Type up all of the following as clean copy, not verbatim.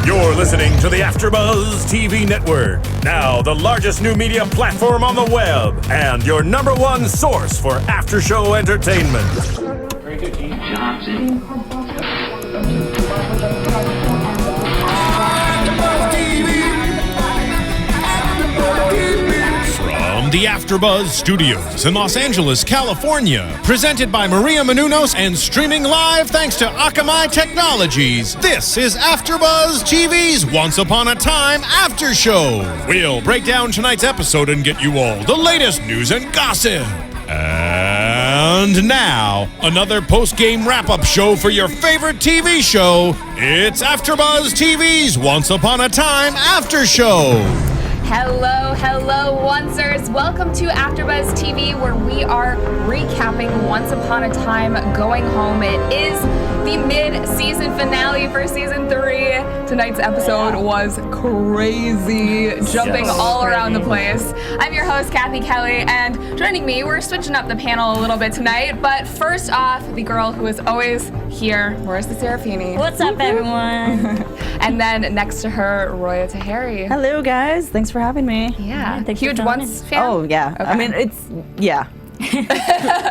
You're listening to the AFTERBUZZ TV Network, now the largest new media platform on the web, and your #1 source for after-show entertainment. Very good, Gene. Johnson. From the AFTERBUZZ Studios in Los Angeles, California, presented by Maria Menounos and streaming live thanks to Akamai Technologies, this is AFTERBUZZ TV's Once Upon a Time After Show. We'll break down tonight's episode and get you all the latest news and gossip. And now, another post-game wrap-up show for your favorite TV show. It's AFTERBUZZ TV's Once Upon a Time After Show. Hello, Oncers. Welcome to AFTERBUZZ TV, where we are recapping Once Upon a Time Going Home. It is the mid-season finale for Season 3. Tonight's episode was crazy, jumping all around the place. I'm your host, Cathy Kelley, and joining me, we're switching up the panel a little bit tonight, but first off, the girl who is always here, Marisa Serafini. What's up, everyone? And then next to her, Roya Taheri. Hello, guys. Thanks for having me. Yeah, huge Once fan? Oh, yeah. Okay. I mean,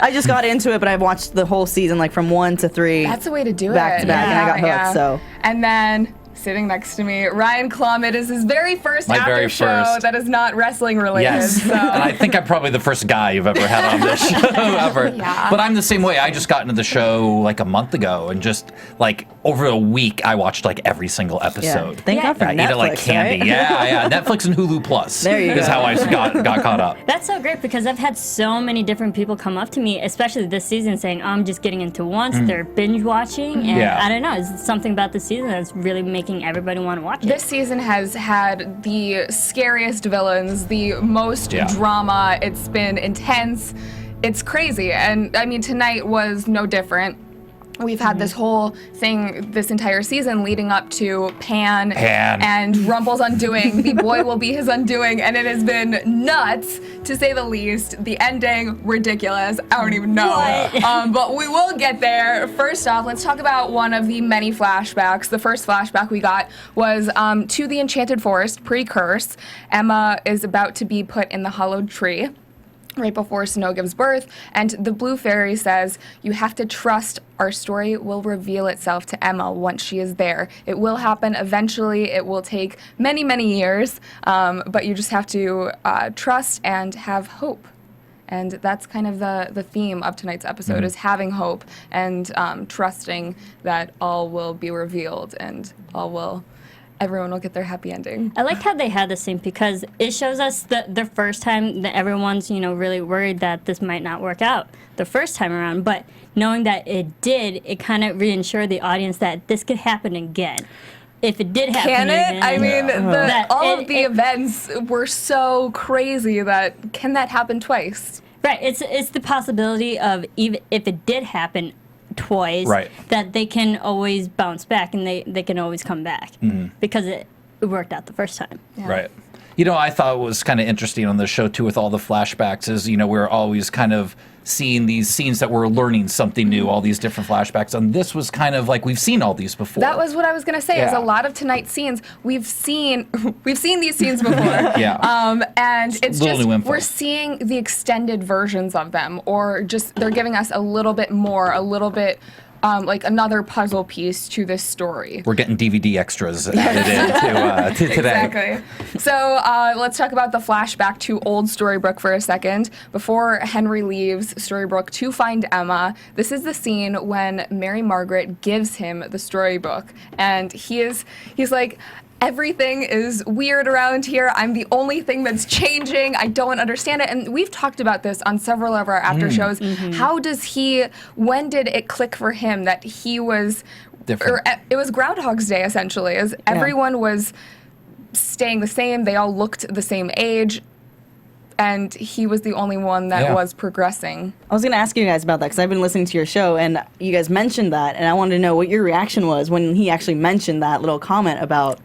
I just got into it, but I've watched the whole season, like from 1 to 3. That's the way to do it. Back to back, and I got hooked, so. And then, sitting next to me, Ryan Clum. It is his very first after show that is not wrestling related. Yes, so. and I think I'm probably the first guy you've ever had on this show ever. Yeah. But I'm the same way. I just got into the show like a month ago, and just like over a week, I watched like every single episode. Yeah. Thank God for I Netflix, eat it like candy. right? Yeah. Netflix and Hulu Plus There you is go. how I got caught up. That's so great because I've had so many different people come up to me, especially this season, saying, I'm just getting into Once. They're binge watching. And Yeah. I don't know, it's something about the season that's really making everybody want to watch it. This season has had the scariest villains, the most drama. It's been intense. It's crazy. And I mean, tonight was no different. We've had this whole thing this entire season leading up to Pan. And Rumple's undoing. The boy will be his undoing, and it has been nuts, to say the least. The ending, ridiculous. I don't even know. But we will get there. First off, let's talk about one of the many flashbacks. The first flashback we got was to the Enchanted Forest, pre-curse. Emma is about to be put in the hollowed tree right before Snow gives birth, and the Blue Fairy says, you have to trust our story will reveal itself to Emma once she is there. It will happen eventually. It will take many, many years, but you just have to trust and have hope. And that's kind of the theme of tonight's episode, is having hope and trusting that all will be revealed and everyone will get their happy ending. I liked how they had this scene because it shows us the first time that everyone's, really worried that this might not work out the first time around, but knowing that it did, it kind of reassured the audience that this could happen again. If it did happen Can it? again, I mean, all of the it- events were so crazy that can that happen twice? Right, it's the possibility of, even if it did happen twice, that they can always bounce back and they can always come back because it worked out the first time. Yeah. Right. I thought what was kind of interesting on the show too, with all the flashbacks, is we're always kind of seeing these scenes that we're learning something new, all these different flashbacks, and this was kind of like we've seen all these before. That was what I was gonna say. Is a lot of tonight's scenes we've seen these scenes before. And it's just we're seeing the extended versions of them, or just they're giving us a little bit more, a little bit. Like another puzzle piece to this story. We're getting DVD extras added to today. Exactly. So let's talk about the flashback to old Storybrooke for a second. Before Henry leaves Storybrooke to find Emma, this is the scene when Mary Margaret gives him the storybook, and he's like, everything is weird around here. I'm the only thing that's changing. I don't understand it. And we've talked about this on several of our after shows. How does when did it click for him that he was different? It was Groundhog's Day, essentially, as everyone was staying the same. They all looked the same age. and he was the only one that was progressing. I was going to ask you guys about that because I've been listening to your show and you guys mentioned that, and I wanted to know what your reaction was when he actually mentioned that little comment about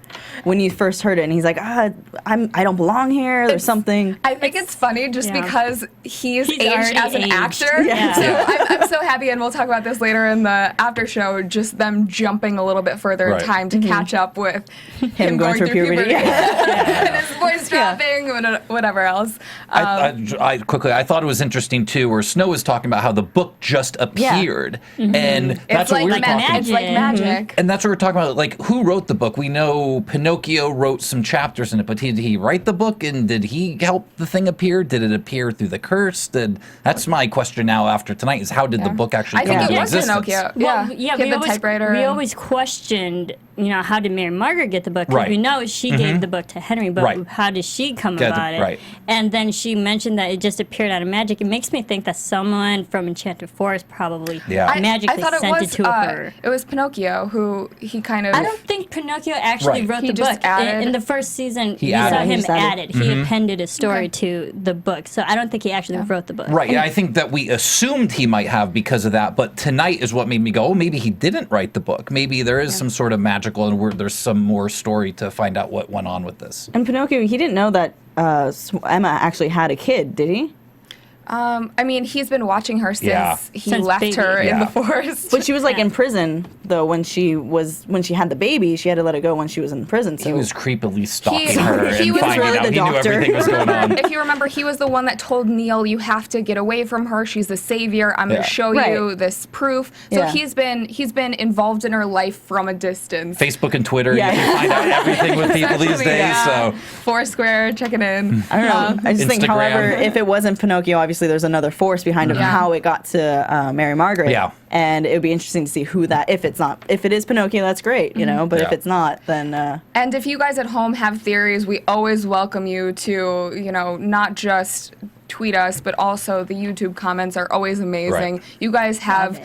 when you first heard it, and he's like, I don't belong here, or something. I think it's funny just because he's aged as an aged. actor. Yeah. So I'm so happy, and we'll talk about this later in the after show, just them jumping a lither further in time to catch up with him going through puberty. And his voice dropping, and whatever else. I thought it was interesting too, where Snow was talking about how the book just appeared, and that's what we're talking. It's like magic. And that's what we're talking about. Like, who wrote the book? We know Pinocchio wrote some chapters in it, but did he write the book? And did he help the thing appear? Did it appear through the curse? That's my question now after tonight: is how did the book actually come into existence? Pinocchio. Well, He had the typewriter. We always questioned, how did Mary Margaret get the book? 'Cause we know she gave the book to Henry, but how did she come about it? Right. And then she mentioned that it just appeared out of magic. It makes me think that someone from Enchanted Forest probably magically sent it to her. It was Pinocchio who he kind of. I don't think Pinocchio actually wrote the book. In the first season, we saw him add it. He appended a story to the book. So I don't think he actually wrote the book. Right. Yeah, I think that we assumed he might have because of that. But tonight is what made me go, oh, maybe he didn't write the book. Maybe there is some sort of magical, and there's some more story to find out what went on with this. And Pinocchio, he didn't know that Emma actually had a kid, did he? I mean, he's been watching her since he left her in the forest. But she was like in prison though when she had the baby. She had to let it go when she was in prison. So he was creepily stalking her and was finding really out. He knew everything was going on. If you remember, he was the one that told Neil, "You have to get away from her. She's the savior. I'm going to show you this proof." So he's been involved in her life from a distance. Facebook and Twitter, you can find out everything with people these days. So Foursquare, checking in. I don't know. I just think, however, if it wasn't Pinocchio, obviously there's another force behind of how it got to Mary Margaret. Yeah. And it would be interesting to see who that, if it is Pinocchio, that's great, but if it's not, then... And if you guys at home have theories, we always welcome you to, not just tweet us, but also the YouTube comments are always amazing. Right. You guys have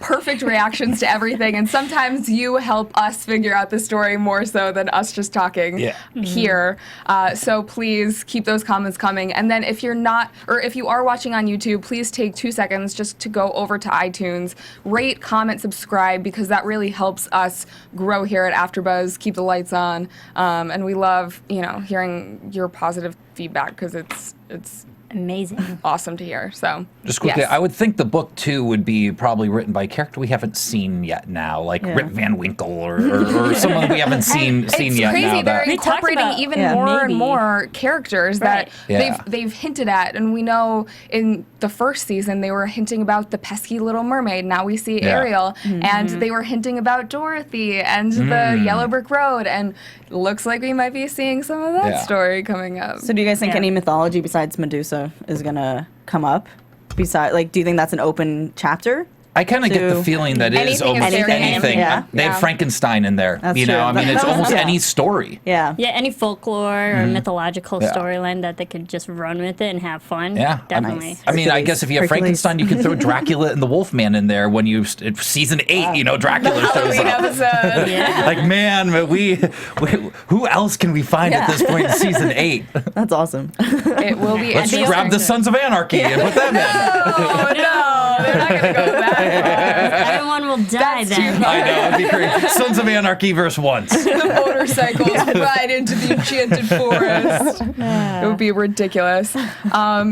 perfect reactions to everything, and sometimes you help us figure out the story more so than us just talking here. So please keep those comments coming. And then if you're not, or if you are watching on YouTube, please take 2 seconds just to go over to iTunes, rate, comment, subscribe, because that really helps us grow here at AfterBuzz, keep the lights on, and we love hearing your positive feedback because it's amazing, awesome to hear. So just quickly, I would think the book too would be probably written by a character we haven't seen yet now, like Rip Van Winkle or someone we haven't seen it's yet crazy. now. They're incorporating even more and more characters that they've hinted at, and we know in the first season they were hinting about the pesky Little Mermaid. Now we see Ariel, and they were hinting about Dorothy and the Yellow Brick Road, and looks like we might be seeing some of that story coming up. So do you guys think any mythology besides Medusa is gonna come up? Besides, do you think that's an open chapter? I kind of get the feeling that it is almost anything. They had Frankenstein in there. That's true. true. I mean, it's almost any story. Yeah. Yeah, any folklore or mythological storyline that they could just run with it and have fun. Yeah, Definitely. I mean, I guess if you have Frankenstein, you can throw Dracula and the Wolfman in there when you season 8. Dracula shows up. Episode. Like, man, we who else can we find at this point in season 8? That's awesome. It will be. Let's grab the Sons of Anarchy and put them in. No, they're not gonna go that far. Everyone will die then. I know, it'd be great. Sons of Anarchy verse once. The motorcycles ride into the enchanted forest. It would be ridiculous. I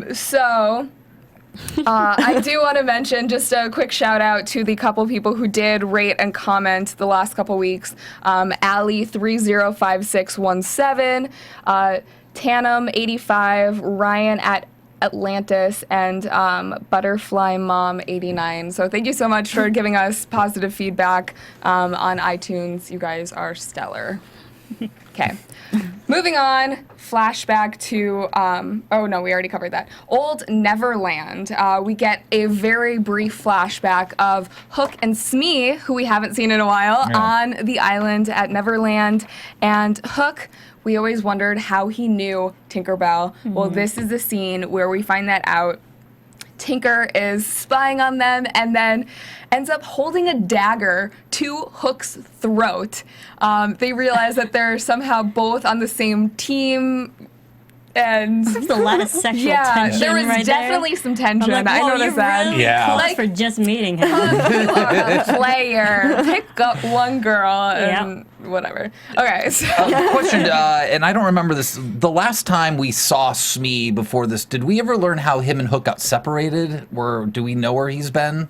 do want to mention just a quick shout out to the couple people who did rate and comment the last couple weeks. Allie 305617, Tanum 85, Ryan at Atlantis, and Butterfly Mom 89. So thank you so much for giving us positive feedback on iTunes. You guys are stellar. Okay. Moving on, flashback to, oh no, we already covered that. Old Neverland. We get a very brief flashback of Hook and Smee, who we haven't seen in a while, on the island at Neverland. And Hook, we always wondered how he knew Tinkerbell. Well, this is the scene where we find that out. Tinker is spying on them and then ends up holding a dagger to Hook's throat. They realize that they're somehow both on the same team. And There's a lot of sexual tension there was right definitely some tension. I'm like, I whoa, noticed you're that. really Yeah. close Like- for just meeting him. You are a player. Pick up one girl and whatever. Okay, so Question, and I don't remember this. The last time we saw Smee before this, did we ever learn how him and Hook got separated? Or do we know where he's been?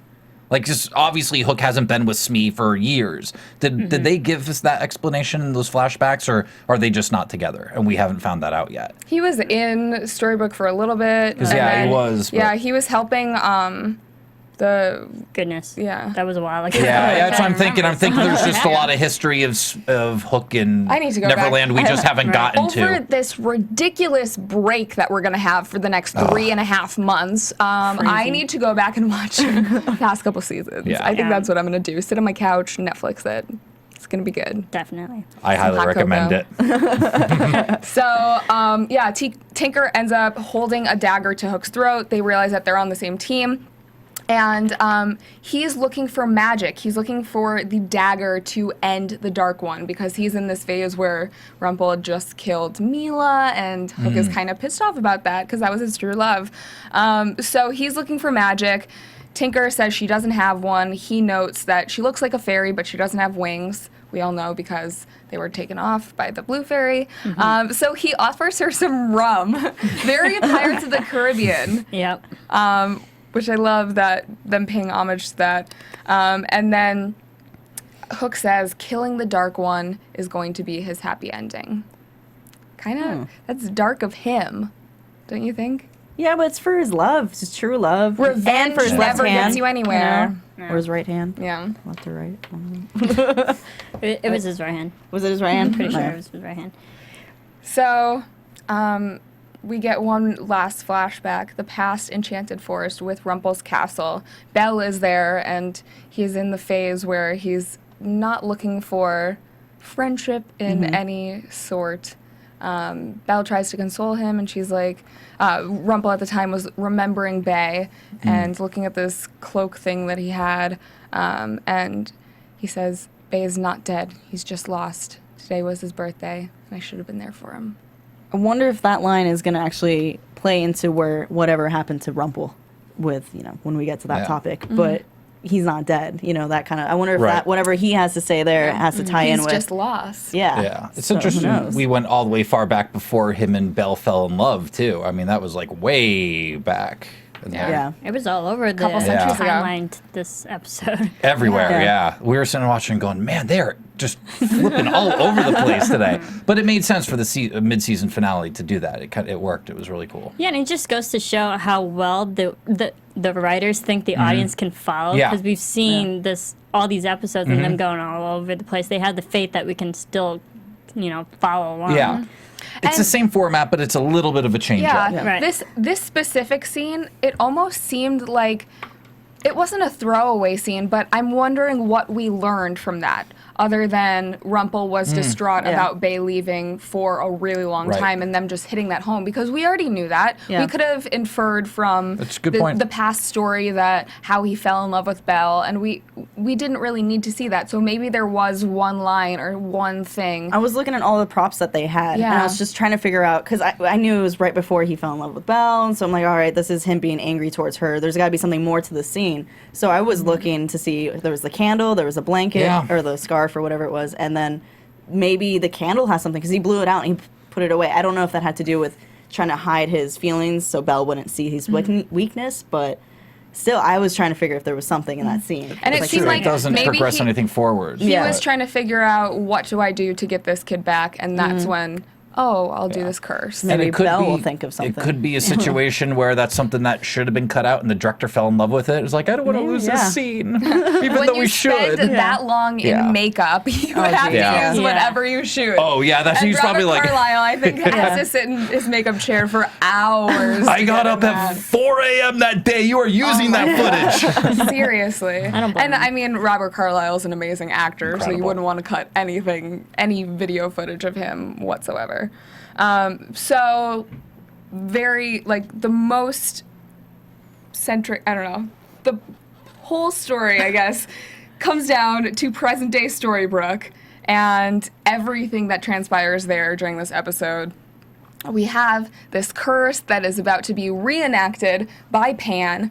Like, just obviously Hook hasn't been with Smee for years. Did they give us that explanation in those flashbacks, or are they just not together and we haven't found that out yet? he was in Storybook for a little bit. 'Cause, and yeah, he then- was, but- Yeah, he was helping the Goodness. Yeah. That was a while ago. Yeah, that's what I'm thinking. I'm thinking there's just a Yeah. lot of history of Hook and I need to go back. Neverland we just haven't gotten over to. this ridiculous break that we're gonna have for the next 3.5 months. I need to go back and watch the past couple seasons. Yeah. I think Yeah. that's what I'm gonna do. Sit on my couch, Netflix it. It's gonna be good. Definitely. I highly hot recommend cocoa. it. So, Tinker ends up holding a dagger to Hook's throat. They realize that they're on the same team. And he's looking for magic. He's looking for the dagger to end the Dark One because he's in this phase where Rumple had just killed Mila, and Hook is kind of pissed off about that because that was his true love. So he's looking for magic. Tinker says she doesn't have one. He notes that she looks like a fairy, but she doesn't have wings. We all know because they were taken off by the blue fairy. So he offers her some rum. Very Pirates of the Caribbean. Yep. Which I love that them paying homage to that. And then Hook says killing the Dark One is going to be his happy ending. Kind of, that's dark of him, don't you think? Yeah, but it's for his love. It's his true love. Revenge and for his left never hand. gets you anywhere. You know? Or his right hand. Yeah. Left or right. It was his right hand. Was it his right hand? Pretty sure No. it was his right hand. So, we get one last flashback, the past enchanted forest with Rumple's castle. Belle is there, and he's in the phase where he's not looking for friendship in any sort. Belle tries to console him, and she's like, Rumple at the time was remembering Bay and looking at this cloak thing that he had, and he says, Bay is not dead, he's just lost. Today was his birthday, and I should have been there for him. I wonder if that line is going to actually play into where whatever happened to Rumple with, when we get to that Yeah. topic. But he's not dead, that kind of, I wonder if Right. that, whatever he has to say there has to tie in He's with. just lost. Yeah. Yeah, it's So, who interesting. knows? We went all the way far back before him and Belle fell in love too. I mean, that was like way back. in there. Yeah. It was all over the Couple centuries ago. timeline this episode. Everywhere, Yeah. yeah. We were sitting watching, going, "Man, they're just flipping all over the place today." But it made sense for the mid-season finale to do that. It worked. It was really cool. Yeah, and it just goes to show how well the writers think the audience can follow. Yeah. Because we've seen all these episodes and them going all over the place. They have the faith that we can still, follow along. Yeah, it's the And- same format, but it's a little bit of a change Yeah, up. Right. this specific scene, it almost seemed like it wasn't a throwaway scene, but I'm wondering what we learned from that, other than Rumple was distraught Yeah. about Bay leaving for a really long Right. time and them just hitting that home, because we already knew that. Yeah. We could have inferred from That's a good point. the past story that how he fell in love with Belle, and we didn't really need to see that. So maybe there was one line or one thing. I was looking at all the props that they had, and I Yeah. was just trying to figure out, because I knew it was right before he fell in love with Belle, and so I'm like, all right, this is him being angry towards her. There's got to be something more to the scene. So I was looking to see if there was the candle, there was a blanket, Yeah. or the scarf, or whatever it was, and then maybe the candle has something, because he blew it out and he put it away. I don't know if that had to do with trying to hide his feelings so Belle wouldn't see his weakness, but still, I was trying to figure if there was something in that scene. And it Like, seemed sure, like It doesn't maybe progress he- anything forward. He Yeah. was trying to figure out, what do I do to get this kid back? And that's when, I'll do this curse. Maybe it could Belle be, will think of something. It could be a situation where that's something that should have been cut out, and the director fell in love with it. It's like, I don't want to Maybe, lose yeah. this scene, even When though you we spend should. that long in Yeah. makeup, you have Yeah. to use Yeah. whatever you shoot. Oh yeah, that's And he's probably Robert like. Carlyle, I think, has to sit in his makeup chair for hours. I to got get up in at 4 a.m. that day. You are using that footage. that. Seriously. I don't blame And him. I mean, Robert Carlyle is an amazing actor, so Incredible. you wouldn't want to cut any video footage of him whatsoever. So very, the most centric, I don't know, the whole story, I guess, comes down to present day Storybrooke and everything that transpires there during this episode. we have this curse that is about to be reenacted by Pan,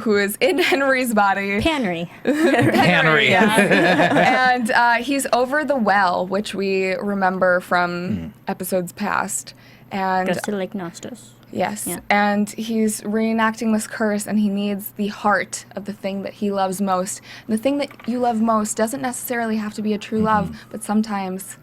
who is in Henry's body. Pannery. Henry. Yeah. And he's over the well, which we remember from episodes past. And Goes to Lake Nostos. yes, Yeah. and he's reenacting this curse, and he needs the heart of the thing that he loves most. And the thing that you love most doesn't necessarily have to be a true love, but sometimes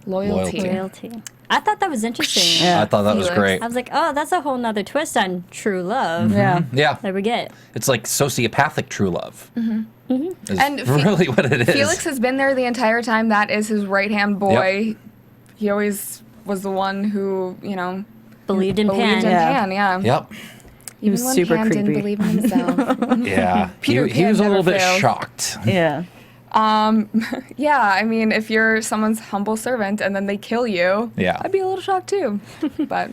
loyalty. Loyalty. I thought that was interesting. Yeah. I thought that was Felix. great. I was like, oh, that's a whole nother twist on true love. Yeah. Yeah. That we get. It's like sociopathic true love. Is And really what it is. Felix has been there the entire time. That is his right-hand boy. He always was the one who, Believed in believed in Pan. Pan, yeah. Yep. He was Even when super Pan didn't creepy. believe in himself. Yeah. Peter he Pan was a little never bit fails. shocked. Yeah. Yeah, I mean, if you're someone's humble servant and then they kill you, Yeah. I'd be a little shocked too. But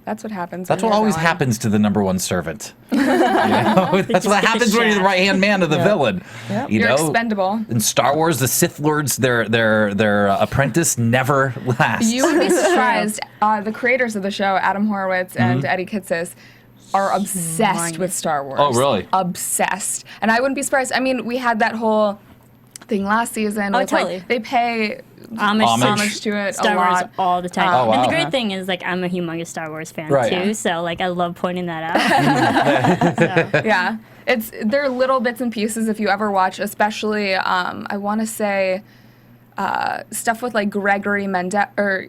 that's what happens. That's when what you're always villain. happens to the number one servant. That's what happens when you're the right hand man of the villain. Yep. You You're know, expendable. in Star Wars, the Sith Lords, their apprentice never lasts. You would be surprised. The creators of the show, Adam Horowitz and Eddie Kitsis, are obsessed with Star Wars. Oh, really? Obsessed. And I wouldn't be surprised. I mean, we had that whole thing last season. Oh, with, totally. Like, they pay Homage to it Star a Wars lot. all the time. Oh, wow. And the great thing is, like, I'm a humongous Star Wars fan Right. too, so like I love pointing that out. Yeah. There are little bits and pieces if you ever watch, especially, I want to say, stuff with, like, Gregory Mendel, or...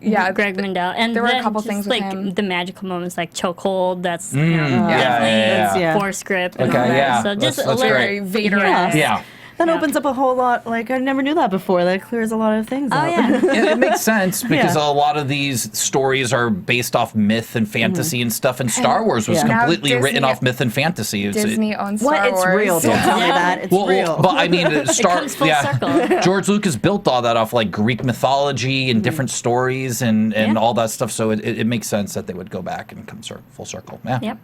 Yeah, Greg Mendel, and there were a then couple just, things with like him. the magical moments, like chokehold. That's Yeah, definitely yeah. force script. And Okay, all that. yeah. So just That's a little very Vader-esque. Yeah. That Yeah. opens up a whole lot. Like, I never knew that before. That clears a lot of things Oh up. yeah. It makes sense because Yeah. a lot of these stories are based off myth and fantasy and stuff, and Star Wars was Yeah. Now completely written Disney- off myth and fantasy. Disney owns Star What? It's Wars. real. Don't tell me that. It's real. But I mean, Star comes full circle. George Lucas built all that off like Greek mythology and different stories and Yeah. all that stuff. So it makes sense that they would go back and come full circle. Yeah. Yep.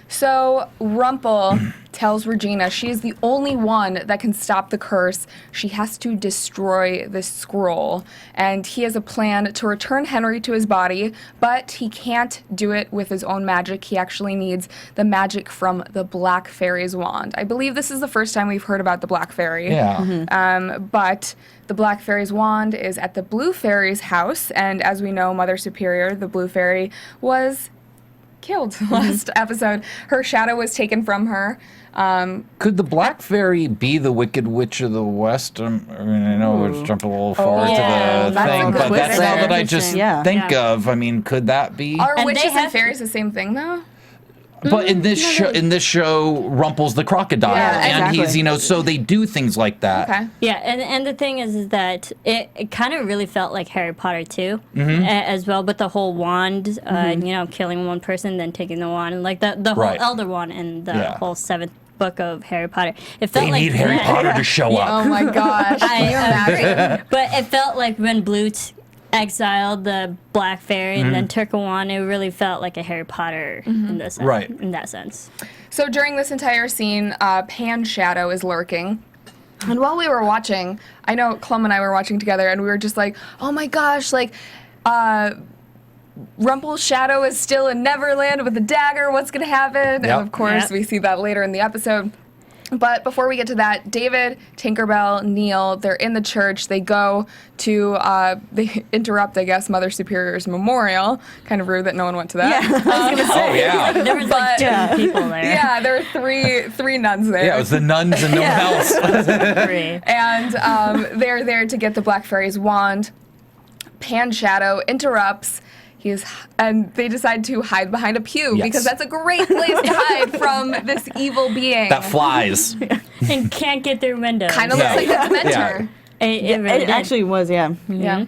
So Rumple tells Regina she's the only one that can stop the curse. She has to destroy this scroll. And he has a plan to return Henry to his body, but he can't do it with his own magic. He actually needs the magic from the Black Fairy's wand. I believe this is the first time we've heard about the Black Fairy. Yeah. But the Black Fairy's wand is at the Blue Fairy's house. And as we know, Mother Superior, the Blue Fairy, was killed last episode. Her shadow was taken from her. Could the Black Fairy be the Wicked Witch of the West? I mean, I know we're jumping a little forward yeah, to the that's thing, a but good that's all twist that I there. just Yeah. think Yeah. of. I mean, could that be? Are And witches they and have- fairies the same thing, though? But in this show, Rumple's the crocodile, Yeah, and he's exactly. so they do things like that. Okay. Yeah, and the thing is that it kind of really felt like Harry Potter too, as well. But the whole wand, killing one person, then taking the wand, and like the whole Right. Elder Wand and the Yeah. whole seventh book of Harry Potter. It felt They like need Harry that. Potter to show up. Oh my gosh. Can you imagine? But it felt like when Blute exiled the Black Fairy and then took a wand, it really felt like a Harry Potter in this Right. in that sense. So during this entire scene, Pan's shadow is lurking. And while we were watching, I know Clum and I were watching together, and we were just like, oh my gosh, like, Rumple's shadow is still in Neverland with the dagger. What's going to happen? Yep. And of course, Yep. we see that later in the episode. But before we get to that, David, Tinkerbell, Neil, they're in the church. They go to, they interrupt, I guess, Mother Superior's memorial. Kind of rude that no one went to that. I was gonna say. Oh yeah, There was like But- two people there. Yeah, there were three nuns there. yeah. It was the nuns and no one else. Three. And they're there to get the Black Fairy's wand. Pan Shadow interrupts. And they decide to hide behind a pew Yes. because that's a great place to hide from this evil being. That flies. And can't get through windows. Kind of looks like a Dementor. It really It did. actually was, yeah. Yeah.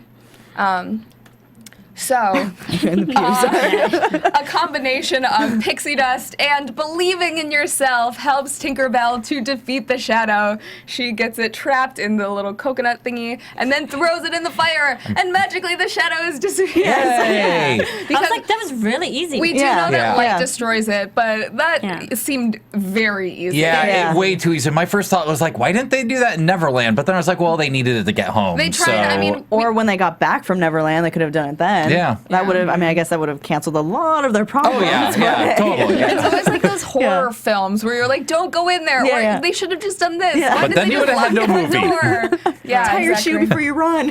So, In the pews. a combination of pixie dust and believing in yourself helps Tinkerbell to defeat the shadow. She gets it trapped in the little coconut thingy and then throws it in the fire, and magically the shadow is disappears. Yay! I Because was like, that was really easy. we do Yeah. know that Yeah. light Yeah. destroys it, but that Yeah. seemed very easy. Yeah, Yeah. way too easy. My first thought was like, why didn't they do that in Neverland? But then I was like, well, they needed it to get home. They tried, so- I mean, Or when they got back from Neverland, they could have done it then. again. Yeah. That would have, I mean, I guess that would have canceled a lot of their problems. Oh yeah, totally. It's always like those horror films where you're like, don't go in there. Yeah, or yeah. they should have just done this. Yeah. Why But did then they you just would have had lock no the door? Yeah, Tie your shoe exactly. before you run.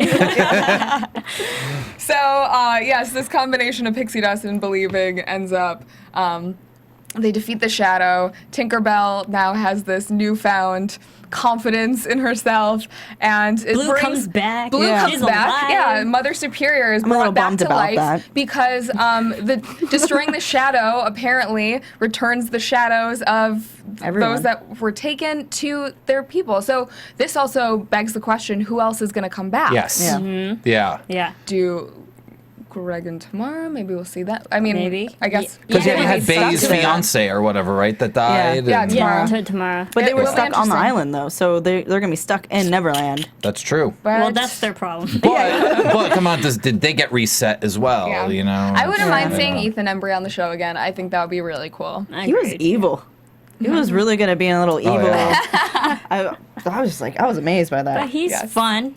So, yes, this combination of pixie dust and believing ends up, they defeat the shadow. Tinkerbell now has this newfound confidence in herself, and it Blue brings, comes back. Blue Yeah. comes She's back. alive. Yeah, Mother Superior is I'm a little brought back bummed to about life that. because the destroying the shadow apparently returns the shadows of Everyone. those that were taken to their people. So this also begs the question: who else is going to come back? Yes. Yeah. Yeah. Yeah. Do Greg and Tamara? Maybe we'll see that. I mean, Maybe. I guess. Because Yeah, you had they Bay's stuck there. fiance or whatever, right? That died. Yeah, and- Tamara. Yeah, tomorrow. But they It were will be stuck on the interesting. island, though, so they're going to be stuck in Neverland. That's true. But Well, that's their problem. But come on, did they get reset as well? Yeah. You know. I wouldn't mind Yeah. seeing Ethan Embry on the show again. I think that would be really cool. I He was agree. evil. He was really good at being a little evil. yeah. I was just like, I was amazed by that. But he's Yes. fun.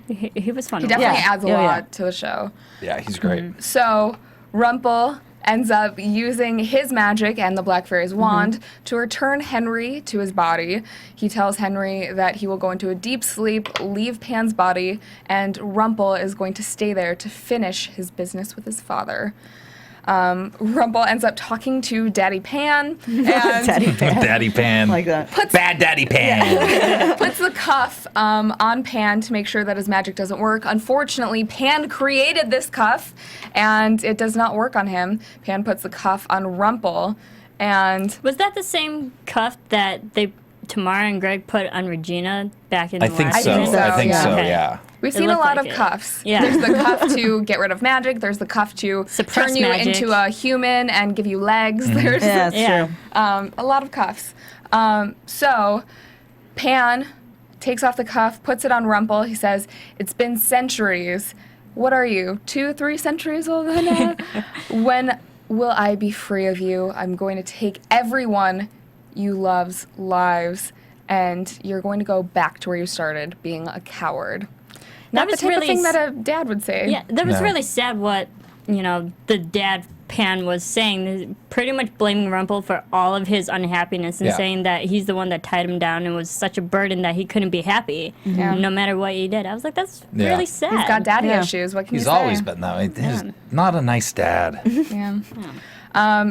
He was fun. He to watch. definitely Yeah. adds a Yeah, lot yeah. to the show. Yeah, he's great. So Rumpel ends up using his magic and the Black Fairy's wand to return Henry to his body. He tells Henry that he will go into a deep sleep, leave Pan's body, and Rumpel is going to stay there to finish his business with his father. Rumpel ends up talking to Daddy Pan and Daddy Pan. Daddy Pan. Like that. Bad Daddy Pan. puts the cuff on Pan to make sure that his magic doesn't work. Unfortunately, Pan created this cuff, and it does not work on him. Pan puts the cuff on Rumpel, and Was that the same cuff that Tamara and Greg put on Regina back in I the think last so. think so, I think yeah. so. Okay. Yeah. we've It seen a looked lot like of it. cuffs. Yeah. There's the cuff to get rid of magic. There's the cuff to Suppress turn you magic. into a human and give you legs. There's Yeah, that's Yeah. true. a lot of cuffs. So Pan takes off the cuff, puts it on Rumpel. He says, "It's been centuries. What are you, 2-3 centuries old now? When will I be free of you? I'm going to take everyone you love's lives, and you're going to go back to where you started, being a coward." Not the was type really of thing s- that a dad would say. Yeah, that was No. really sad what, the dad Pan was saying, pretty much blaming Rumpel for all of his unhappiness and Yeah. saying that he's the one that tied him down and was such a burden that he couldn't be happy Yeah. no matter what he did. I was like, that's Yeah. really sad. He's got daddy Yeah. issues. What can He's you say? always been that way. He's not a nice dad. Yeah.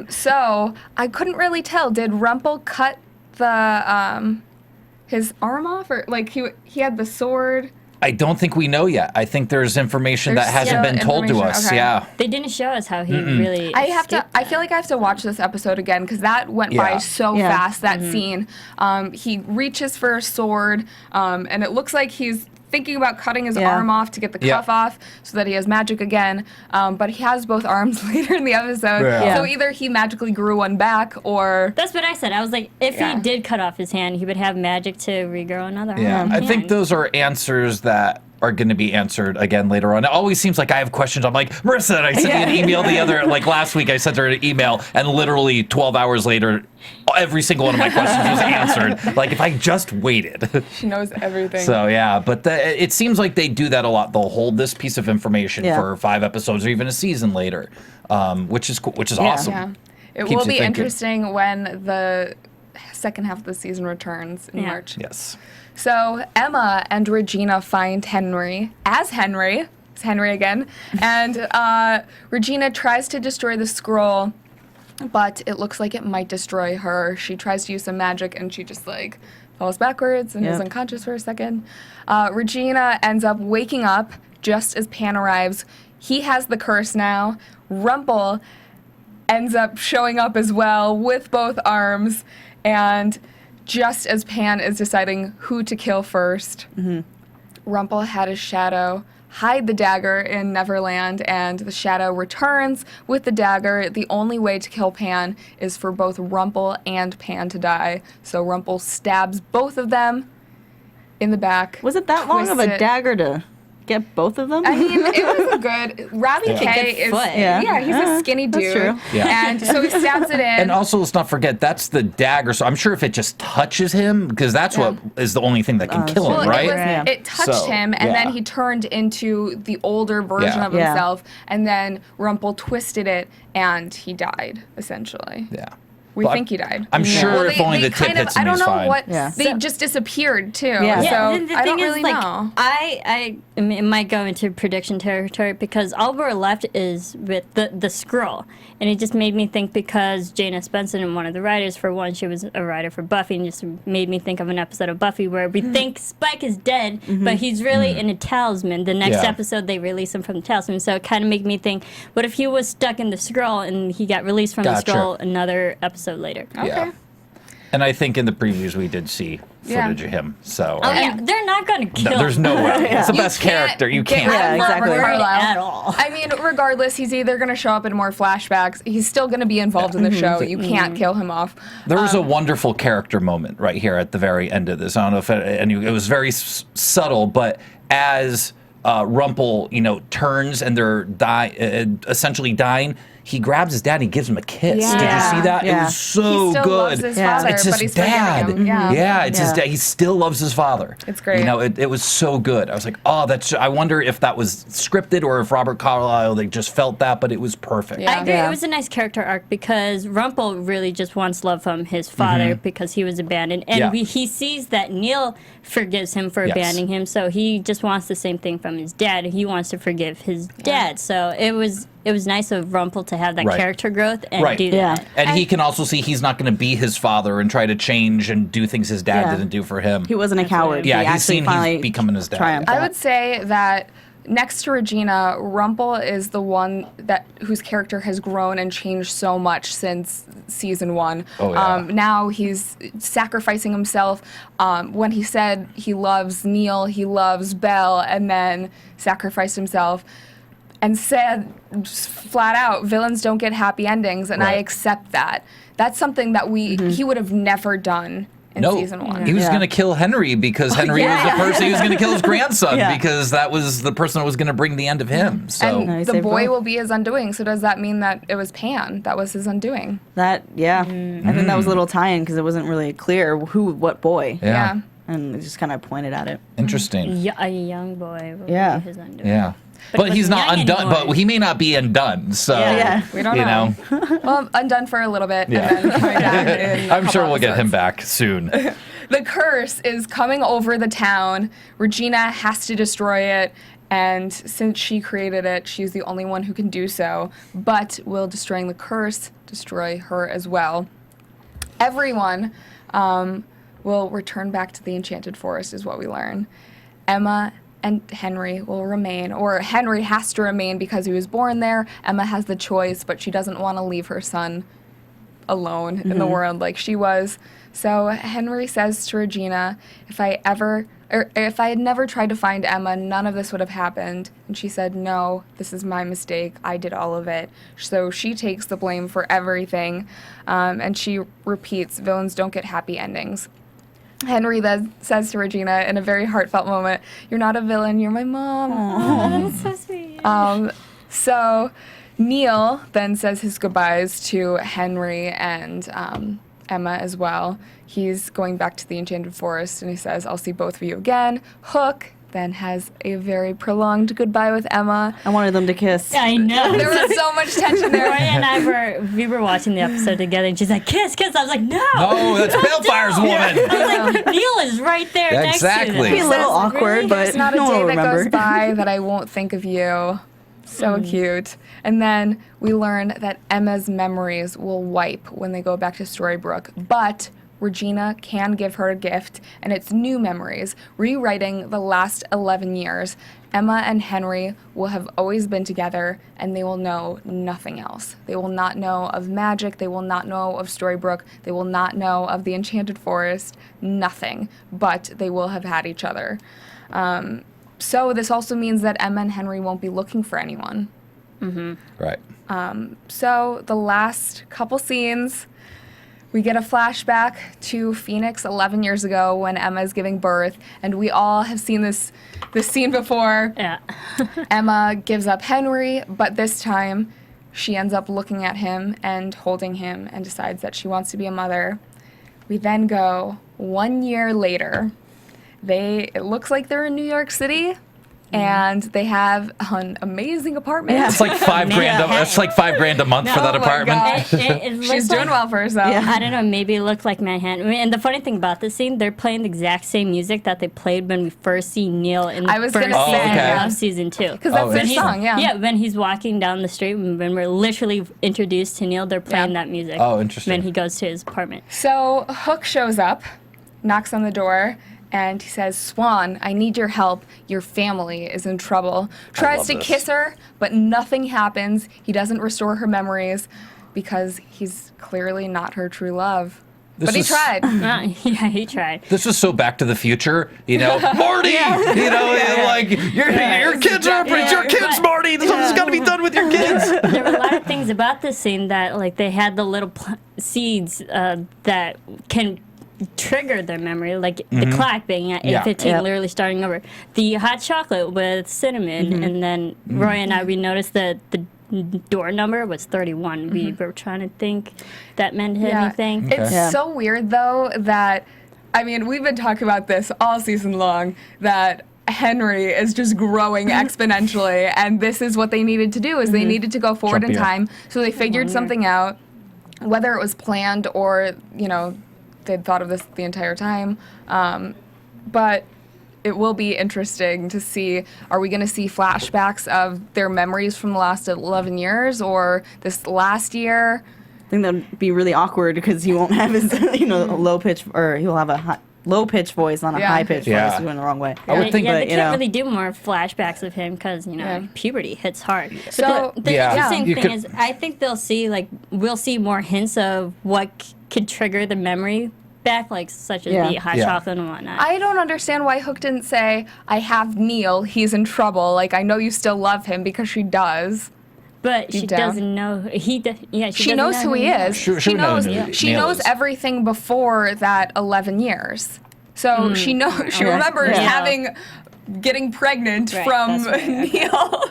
So I couldn't really tell. Did Rumpel cut the his arm off, or like he had the sword? I don't think we know yet. I think there's information There's that hasn't still been told to information, us. okay. Yeah. They didn't show us how he really. I have to. escaped I that. feel like I have to watch this episode again because that went by Yeah. so Yeah. fast. That scene. He reaches for a sword, and it looks like he's thinking about cutting his Yeah. arm off to get the Yeah. cuff off so that he has magic again. But he has both arms later in the episode. Yeah. So either he magically grew one back, or That's what I said. I was like, if Yeah. he did cut off his hand, he would have magic to regrow another Yeah. arm. I think those are answers that are going to be answered again later on. It always seems like I have questions. I'm like, Marissa, and I sent you an email last week I sent her an email, and literally 12 hours later, every single one of my questions was answered. Like, if I just waited. she knows everything. So, yeah, but it seems like they do that a lot. They'll hold this piece of information Yeah. for 5 episodes or even a season later, which is cool, which is awesome. Yeah. It Keeps will you be thinking. interesting when the second half of the season returns in Yeah. March. Yes. So Emma and Regina find Henry as Henry. It's Henry again. And Regina tries to destroy the scroll, but it looks like it might destroy her. She tries to use some magic and she just falls backwards and is Yep. unconscious for a second. Regina ends up waking up just as Pan arrives. He has the curse now. Rumpel ends up showing up as well with both arms, and just as Pan is deciding who to kill first, Rumpel had his shadow hide the dagger in Neverland, and the shadow returns with the dagger. The only way to kill Pan is for both Rumpel and Pan to die. So Rumpel stabs both of them in the back. Was it that long of twists a it. dagger to get both of them? I mean, it was a good. Robbie K is foot. yeah, he's a skinny that's dude, true. Yeah. and so he stabs it in. And also, let's not forget that's the dagger. So I'm sure if it just touches him, because that's what is the only thing that can kill well, him, right? Yeah. it touched So, him, and then yeah. he turned into the older version Yeah. of Yeah. himself, and then Rumpel twisted it, and he died essentially. Yeah. We Well, think he died. I'm sure Well, if only the tip kind of, hits him, I don't he's know fine. what. Yeah. They just disappeared too. Yeah. So the I don't thing is, really like, know. I mean, it might go into prediction territory because all we're left is with the scroll, and it just made me think because Jana Spencer and one of the writers, for one, she was a writer for Buffy, and just made me think of an episode of Buffy where we think Spike is dead, but he's really in a talisman. The next Yeah. episode, they release him from the talisman, so it kind of made me think, what if he was stuck in the scroll and he got released from the Gotcha. scroll another episode later? Yeah. And I think in the previews we did see Yeah. footage of him. So Oh yeah, they're not going to kill no, there's no way. It's the You best can't character. You get can't. rid of Yeah, exactly. Robert Carlyle at all. I mean, regardless, he's either going to show up in more flashbacks. He's still going to be involved in the show. You can't kill him off. There was a wonderful character moment right here at the very end of this. I don't know if it was very subtle, but as Rumpel, turns and they're essentially dying, he grabs his dad and he gives him a kiss. Yeah. Did you see that? Yeah. It was so He still good. loves his father, it's his but he's dad. forgiving him. Yeah, it's his Yeah. dad. He still loves his father. It's great. It was so good. I was like, oh, I wonder if that was scripted or if Robert Carlyle, they just felt that, but it was perfect. Yeah. I agree. Yeah. It was a nice character arc because Rumpel really just wants love from his father because he was abandoned, and Yeah. he sees that Neil forgives him for Yes. abandoning him, so he just wants the same thing from his dad. He wants to forgive his dad. So it was nice of Rumpel to have that Right. character growth and Right. do Yeah. that. And he can also see he's not going to be his father and try to change and do things his dad Yeah. didn't do for him. He wasn't a coward. Yeah, he he's actually seen finally he's becoming his dad. triumphed. I would say that next to Regina, Rumpel is the one whose character has grown and changed so much since season 1. Oh, yeah. Now he's sacrificing himself. When he said he loves Neil, he loves Belle, and then sacrificed himself. And said just flat out, villains don't get happy endings, and I Right. accept that. That's something that he would have never done in No, season 1. he was Yeah. going to kill Henry because Henry was the person he was going to kill his grandson Yeah. because that was the person that was going to bring the end of him. So And No, he the saved boy both. will be his undoing. So does that mean that it was Pan that was his undoing? I think that was a little tie-in because it wasn't really clear what boy. yeah. And it just kind of pointed at it. Interesting. A young boy will Yeah. be his undoing. Yeah. But But he he's was not young undone. anymore. But he may not be undone. So Yeah. We don't you know. know, Well, undone for a little bit, Yeah. and then coming back in a I'm sure couple we'll get him episodes. back soon. The curse is coming over the town. Regina has to destroy it, and since she created it, she's the only one who can do so. But will destroying the curse destroy her as well? Everyone will return back to the Enchanted Forest, is what we learn. Emma and Henry will remain, or Henry has to remain because he was born there. Emma has the choice, but she doesn't want to leave her son alone in the world like she was. So Henry says to Regina, if I had never tried to find Emma, none of this would have happened. And she said, no, this is my mistake. I did all of it. So she takes the blame for everything. And she repeats, villains don't get happy endings. Henry then says to Regina in a very heartfelt moment, you're not a villain, you're my mom. That's so sweet. So Neil then says his goodbyes to Henry and Emma as well. He's going back to the Enchanted Forest, and he says, I'll see both of you again. Hook then has a very prolonged goodbye with Emma. I wanted them to kiss. I know. There was so much tension there. Roya and I were watching the episode together, and she's like, kiss, kiss. I was like, no. Oh, that's Balefire's woman. I was like, Neil is right there Yeah, next to exactly. them. It'd be a little awkward, but There's not a no one day will that remember. goes by that I won't think of you. So cute. And then we learn that Emma's memories will wipe when they go back to Storybrooke, but Regina can give her a gift, and it's new memories, rewriting the last 11 years. Emma and Henry will have always been together, and they will know nothing else. They will not know of magic, they will not know of Storybrooke, they will not know of the Enchanted Forest, nothing, but they will have had each other. So this also means that Emma and Henry won't be looking for anyone. Right. So the last couple scenes, We get a flashback to Phoenix 11 years ago when Emma is giving birth, and we all have seen this scene before. Yeah. Emma gives up Henry, but this time she ends up looking at him and holding him and decides that she wants to be a mother. We then go 1 year later. It looks like they're in New York City. And they have an amazing apartment. It's like $5,000. It's like $5,000 a month for that Oh my apartment. gosh. It She's doing well for herself. Yeah. I don't know, maybe it looked like Manhattan. I mean, and the funny thing about this scene, they're playing the exact same music that they played when we first see Neil in the I was first gonna season say. of season 2. Because that's their interesting. song, yeah. Yeah, when he's walking down the street, when we're literally introduced to Neil, they're playing that music. Oh, interesting. When he goes to his apartment. So Hook shows up, knocks on the door, and he says, Swan, I need your help. Your family is in trouble. Tries love to this. kiss her, but nothing happens. He doesn't restore her memories because he's clearly not her true love. This But he is- tried. Yeah, he tried. This is so Back to the Future, Marty. Like your kids are it's your kids, Marty. Something's got to be done with your kids. There were a lot of things about this scene that, like, they had the little seeds that can trigger their memory, like the clock being at 8:15, Yeah. literally starting over. The hot chocolate with cinnamon, and then Roy and I, we noticed that the door number was 31. We were trying to think that meant anything. It's Yeah. so weird, though, that, I mean, we've been talking about this all season long, that Henry is just growing exponentially, and this is what they needed to do, is they needed to go forward in Jump, yeah. time, so they figured something out, whether it was planned or, they'd thought of this the entire time. But it will be interesting to see, are we going to see flashbacks of their memories from the last 11 years or this last year? I think that would be really awkward because he won't have his, low pitch, or he'll have a low pitch voice on a Yeah. high pitch Yeah. voice going the wrong way. I would think, they but, can't really do more flashbacks of him because puberty hits hard. So, But the Yeah. interesting You thing could- is, I think we'll see more hints of what could trigger the memory back, like such as Yeah. the hot Yeah. chocolate and whatnot. I don't understand why Hook didn't say, I have Neil, he's in trouble, like, I know you still love him, because she does. But she deep down. doesn't know. She She doesn't knows know who he is. She She would know knows. who She Neil knows is. everything before that 11 years. So she knows. She Yeah. remembers Yeah. getting pregnant Right, from that's right. Neil.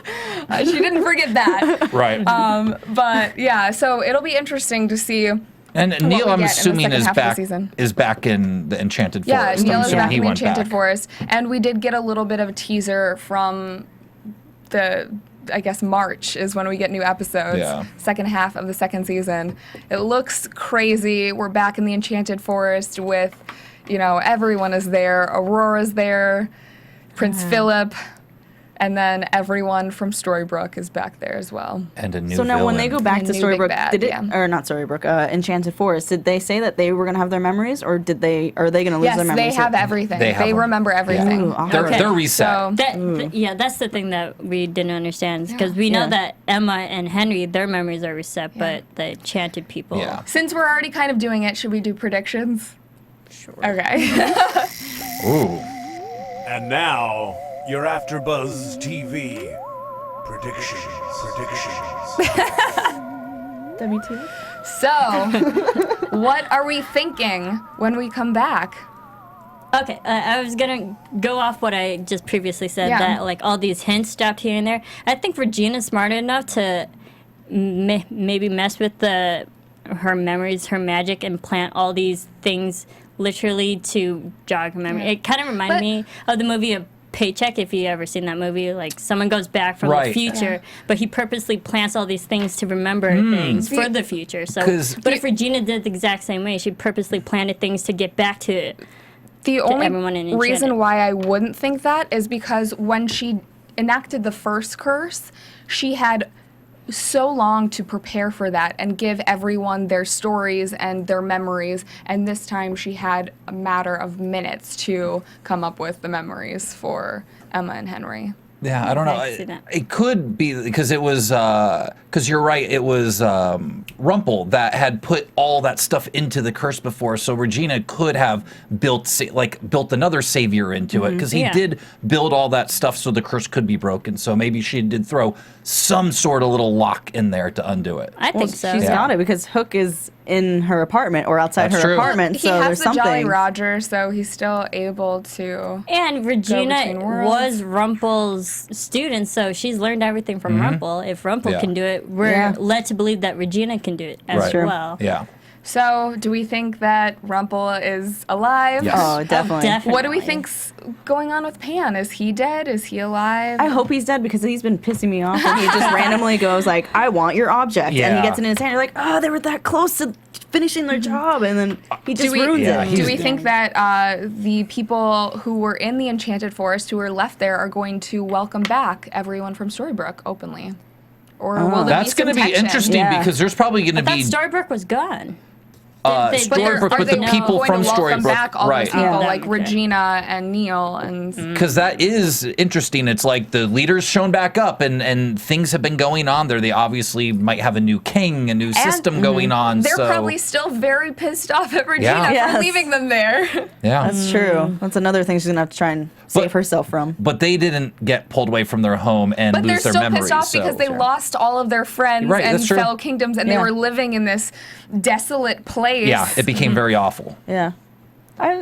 She didn't forget that. Right. But yeah, so it'll be interesting to see. And we Neil, get I'm in the assuming second is half of the back season. in the Enchanted Yeah, Forest. Neil I'm is assuming back he in the went Enchanted back. Forest, and we did get a little bit of a teaser from I guess March is when we get new episodes. Yeah. Second half of the second season. It looks crazy. We're back in the Enchanted Forest with, everyone is there. Aurora's there, Prince Philip, and then everyone from Storybrooke is back there as well. And a new So now when they villain. go back A to new big Storybrooke, bad, did it, yeah. or not Storybrooke, Enchanted Forest, did they say that they were going to have their memories, or are they going to lose Yes, their memories? they have everything. They have They them. remember everything. Ooh, awesome. They're, Okay. they're reset. So That's the thing that we didn't understand because we know Yeah. that Emma and Henry, their memories are reset, but the enchanted people. Yeah. since we're already kind of doing it, should we do predictions? Sure. Okay. Ooh. And now, your AfterBuzz TV predictions. WTF? So, what are we thinking when we come back? Okay, I was gonna go off what I just previously said, Yeah. that like all these hints dropped here and there. I think Regina's smart enough to maybe mess with her memories, her magic, and plant all these things literally to jog her memory. It kind of reminded But- me of the movie of Paycheck, if you ever seen that movie. Like someone goes back from Right. the future, but he purposely plants all these things to remember things for the future. So, 'Cause- but if Regina did the exact same way, she purposely planted things to get back to it. The only everyone in Enchanted. reason why I wouldn't think that is because when she enacted the first curse, she had so long to prepare for that and give everyone their stories and their memories, and this time she had a matter of minutes to come up with the memories for Emma and Henry. Yeah, I don't know. I see that. It could be because it was because you're right. It was Rumple that had put all that stuff into the curse before, so Regina could have built another savior into it because he did build all that stuff so the curse could be broken. So maybe she did throw some sort of little lock in there to undo it. I think so. She's got it because Hook is in her apartment or outside That's her true. apartment. He So has there's the something. Jolly Roger, so he's still able to. And Regina between worlds. was Rumple's student, so she's learned everything from Rumple. If Rumple Yeah. can do it, we're led to believe that Regina can do it as Right. well. Yeah. So, do we think that Rumple is alive? Yes. Oh, definitely. Definitely. What do we think's going on with Pan? Is he dead? Is he alive? I hope he's dead because he's been pissing me off. And he just randomly goes like, "I want your object," and Yeah. he gets it in his hand. You're like, "Oh, they were that close to finishing their job," and then he just ruins Yeah, it. he's Do we dead. think that the people who were in the Enchanted Forest who were left there are going to welcome back everyone from Storybrooke openly? Or will there That's be some going to be tension? interesting Yeah. because there's probably going to That be Storybrooke was gone. But Storybrooke, are but they the people going from to welcome Storybrooke, back all right? those people Yeah. like Okay. Regina and Neil and Because that is interesting. It's like the leaders shown back up, and things have been going on there. They obviously might have a new king, a new system going on. they're so probably still very pissed off at Regina Yeah. for Yes. leaving them there. yeah. That's true. That's another thing she's gonna have to try and save But- herself from. But they didn't get pulled away from their home and But they're lose their still memories. pissed off because they so- lost all of their friends Right, and that's true. fellow kingdoms, and they Yeah. were living in this desolate place. Yeah, it became very awful. Yeah. I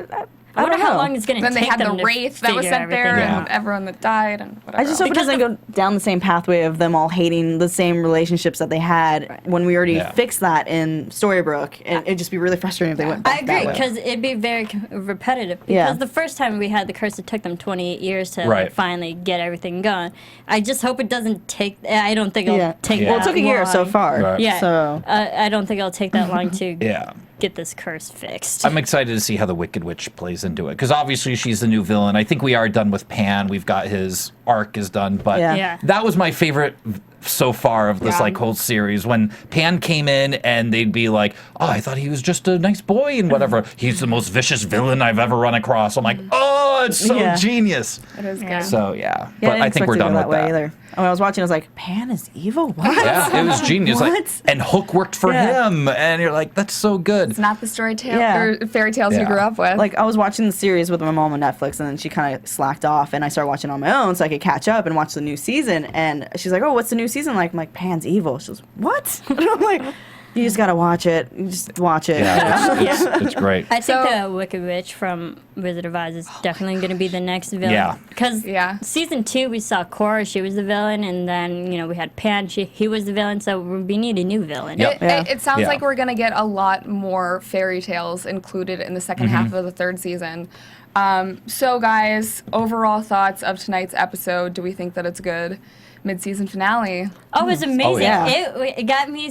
wonder don't know. how long it's going to Then take they had them the to wraith that was figure sent there, everything Yeah. and everyone that died, and whatever. I just hope it Because doesn't go down the same pathway of them all hating the same relationships that they had when we already Yeah. fixed that in Storybrooke. And it'd just be really frustrating if they went back I that agree way. because it'd be very repetitive. Because Yeah. the first time we had the curse, it took them 28 years to Right. finally get everything going. I just hope it doesn't take. I don't think it'll Yeah. take. Yeah. Well, it took a year so long. far. Right. Yeah. So I don't think it'll take that long to Yeah. get this curse fixed. I'm excited to see how the Wicked Witch plays into it because obviously she's the new villain. I think we are done with Pan. We've got his arc is done, but Yeah. Yeah. that was my favorite so far of this Yeah. like whole series when Pan came in and they'd be like, "Oh, I thought he was just a nice boy and whatever. He's the most vicious villain I've ever run across." I'm like, "Oh, it's so Yeah. genius." It is Yeah. good. So yeah, yeah, but didn't I think expect we're it to done go with that way that. either. When I was watching, I was like, "Pan is evil? What?" Yeah, it was genius. Like, What? and Hook worked for Yeah. him, and you're like, "That's so good." It's not the story tale Yeah. or fairy tales we Yeah. grew up with. Like I was watching the series with my mom on Netflix, and then she kind of slacked off, and I started watching on my own so I could catch up and watch the new season. And she's like, "Oh, what's the new season like?" I'm like, "Pan's evil." She goes, "What?" And I'm like, "You just gotta watch it. You just watch it." Yeah, it's great. I think So- the Wicked Witch from Wizard of Oz is definitely going to be the next villain. Yeah. Because Yeah. season 2, we saw Cora, she was the villain, and then, we had Pan, he was the villain, so we need a new villain. Yep. It sounds Yeah. like we're going to get a lot more fairy tales included in the second Mm-hmm. half of the third season. So, guys, overall thoughts of tonight's episode. Do we think that it's good? Mid-season finale. Oh, it was amazing. yeah. It got me,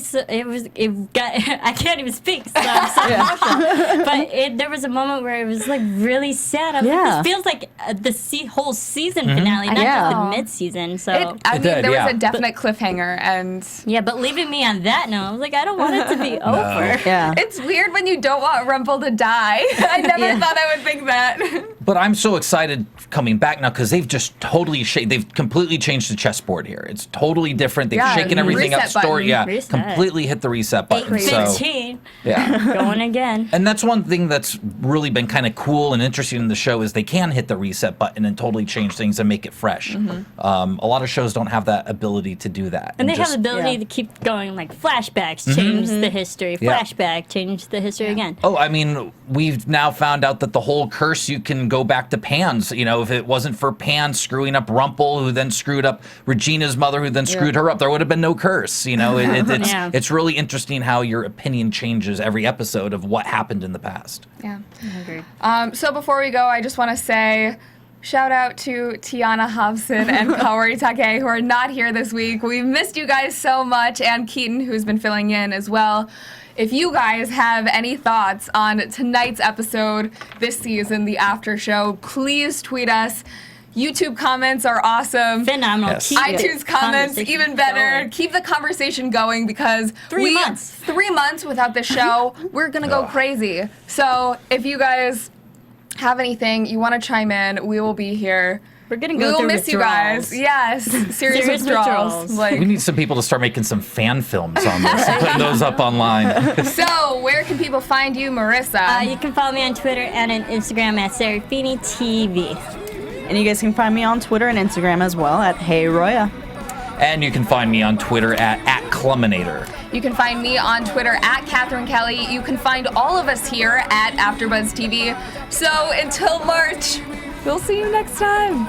I can't even speak, so I'm so emotional. But there was a moment where it was like really sad. I was Yeah. like, this feels like the whole season finale, not Yeah. just the mid-season, so. I mean, did, there yeah. was a definite cliffhanger, and Yeah, but leaving me on that note, I was like, I don't want it to be over. Yeah. it's weird when you don't want Rumple to die. I never Yeah. thought I would think that. But I'm so excited coming back now because they've just totally they've completely changed the chessboard here. It's totally different. They've Yeah, shaken everything up. reset Story, yeah, button. Reset. completely hit the reset button. So 8:15, yeah. going again. And that's one thing that's really been kind of cool and interesting in the show is they can hit the reset button and totally change things and make it fresh. A lot of shows don't have that ability to do that. And they have just- the ability yeah. to keep going, like flashbacks, change the history, Yeah. flashback, change the history again. Oh, I mean, we've now found out that the whole curse, you can go back to Pan's. If it wasn't for Pan screwing up Rumple, who then screwed up Regina's mother, who then screwed her up, there would have been no curse. Yeah. It's really interesting how your opinion changes every episode of what happened in the past. Yeah. Agreed. So before we go, I just want to say shout out to Tiana Hobson and Kaori Take, who are not here this week. We've missed you guys so much, and Keaton, who's been filling in as well. If you guys have any thoughts on tonight's episode, this season, the after show, please tweet us. YouTube comments are awesome. Phenomenal. Yes. Keep the iTunes comments, conversation even better. going. Keep the conversation going because 3 months. 3 months without the show, we're going to go crazy. So if you guys have anything you want to chime in, we will be here. We're gonna We go will through miss you guys. withdrawals. Yes, serious withdrawals. Like, We need some people to start making some fan films on this and putting those up online. so, where can people find you, Marisa? You can follow me on Twitter and on Instagram at Serafini TV. And you guys can find me on Twitter and Instagram as well at Hey Roya. And you can find me on Twitter at Cluminator. You can find me on Twitter at Cathy Kelley. You can find all of us here at AfterBuzz TV. So until March, we'll see you next time.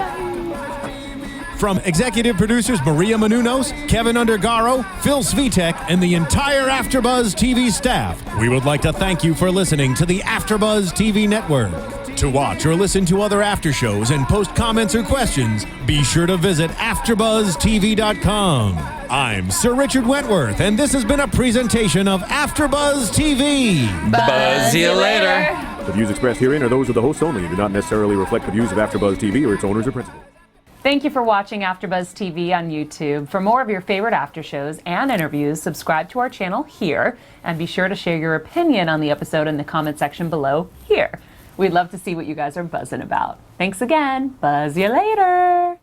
From executive producers Maria Menounos, Kevin Undergaro, Phil Svitek, and the entire AfterBuzz TV staff, we would like to thank you for listening to the AfterBuzz TV network. To watch or listen to other after shows and post comments or questions, be sure to visit AfterBuzzTV.com. I'm Sir Richard Wentworth, and this has been a presentation of AfterBuzz TV. Buzz you later. The views expressed herein are those of the hosts only and do not necessarily reflect the views of AfterBuzz TV or its owners or principals. Thank you for watching AfterBuzz TV on YouTube. For more of your favorite after shows and interviews, subscribe to our channel here, and be sure to share your opinion on the episode in the comment section below here. We'd love to see what you guys are buzzing about. Thanks again. Buzz you later.